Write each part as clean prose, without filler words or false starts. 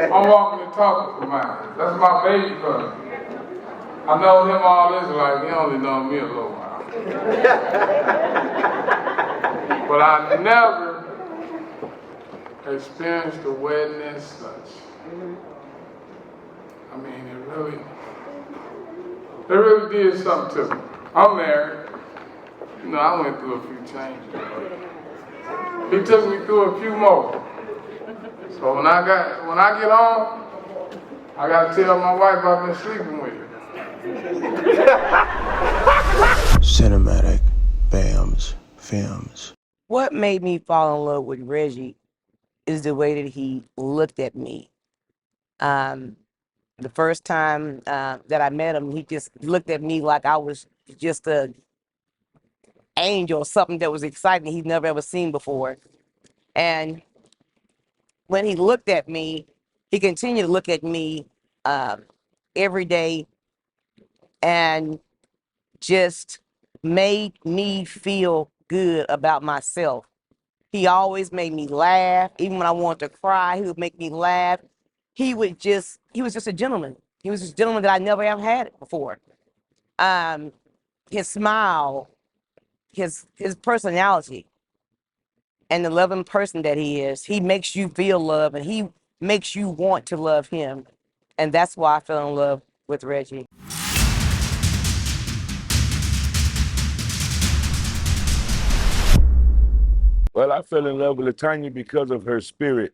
I'm walking and talking for mine. That's my baby brother. I know him all his life. He only known me a little while. But I never experienced a wedding as such. I mean, it really did something to me. I'm married. You know, I went through a few changes, but he took me through a few more. So when I get home, I gotta tell my wife I've been sleeping with you. CinematicBams films. What made me fall in love with Reggie is the way that he looked at me. The first time that I met him, he just looked at me like I was just an angel or something that was exciting he'd never ever seen before. And when he looked at me, he continued to look at me every day and just made me feel good about myself. He always made me laugh. Even when I wanted to cry, he would make me laugh. He was just a gentleman. He was just a gentleman that I never have had before. His smile, his personality, and the loving person that he is, he makes you feel love and he makes you want to love him. And that's why I fell in love with Reggie. Well, I fell in love with Latonya because of her spirit.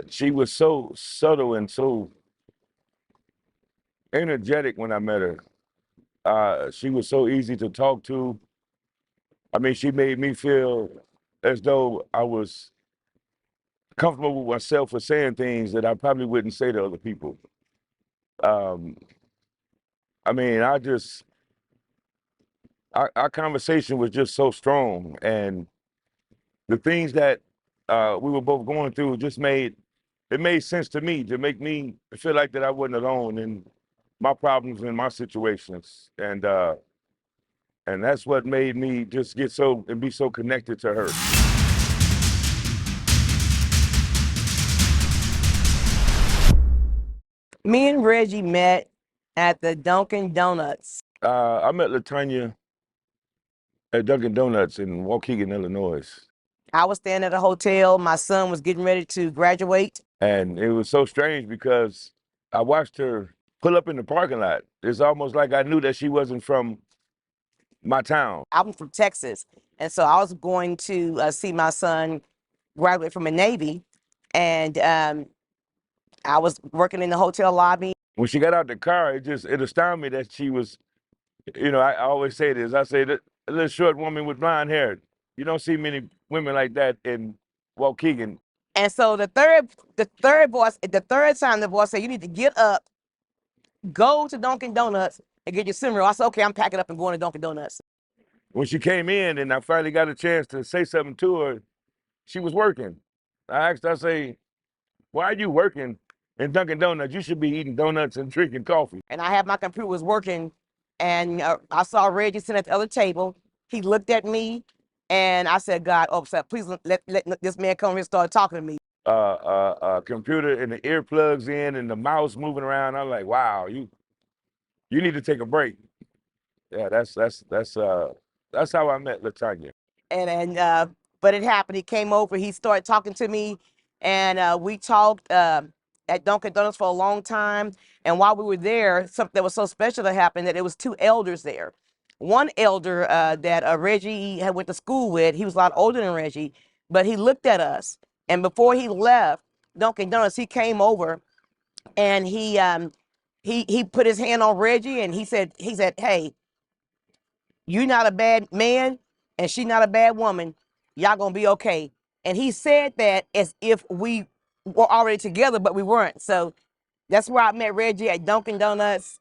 She was so subtle and so energetic when I met her. She was so easy to talk to. I mean, she made me feel as though I was comfortable with myself for saying things that I probably wouldn't say to other people. I mean, our conversation was just so strong, and the things that we were both going through just made sense to me, to make me feel like that I wasn't alone in my problems and my situations, and that's what made me just get so and be so connected to her. Me and Reggie met at the Dunkin' Donuts. I met Latonya at Dunkin' Donuts in Waukegan, Illinois. I was staying at a hotel. My son was getting ready to graduate. And it was so strange because I watched her pull up in the parking lot. It's almost like I knew that she wasn't from my town. I'm from Texas. And so I was going to see my son graduate from the Navy. And I was working in the hotel lobby. When she got out the car, it astounded me that she was, you know, I always say this. I say that a little short woman with blonde hair. You don't see many women like that in Waukegan. And so the third time the boss said, you need to get up, go to Dunkin' Donuts and get your cereal. I said, okay, I'm packing up and going to Dunkin' Donuts. When she came in and I finally got a chance to say something to her, she was working. I asked, I say, why are you working in Dunkin' Donuts? You should be eating donuts and drinking coffee. And I had my computer was working, and I saw Reggie sitting at the other table. He looked at me, and I said, God, oh, so please let this man come here and start talking to me. Computer and the earplugs in and the mouse moving around. I'm like, wow, you need to take a break. Yeah, that's how I met Latonya. But it happened. He came over. He started talking to me, and we talked at Dunkin' Donuts for a long time. And while we were there, something that was so special that happened that there was two elders there. One elder that Reggie had went to school with, he was a lot older than Reggie, but he looked at us. And before he left Dunkin' Donuts, he came over and he put his hand on Reggie and he said, hey, you're not a bad man and she's not a bad woman. Y'all gonna be okay. And he said that as if we were already together, but we weren't. So that's where I met Reggie at Dunkin' Donuts,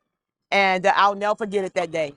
and I'll never forget it that day.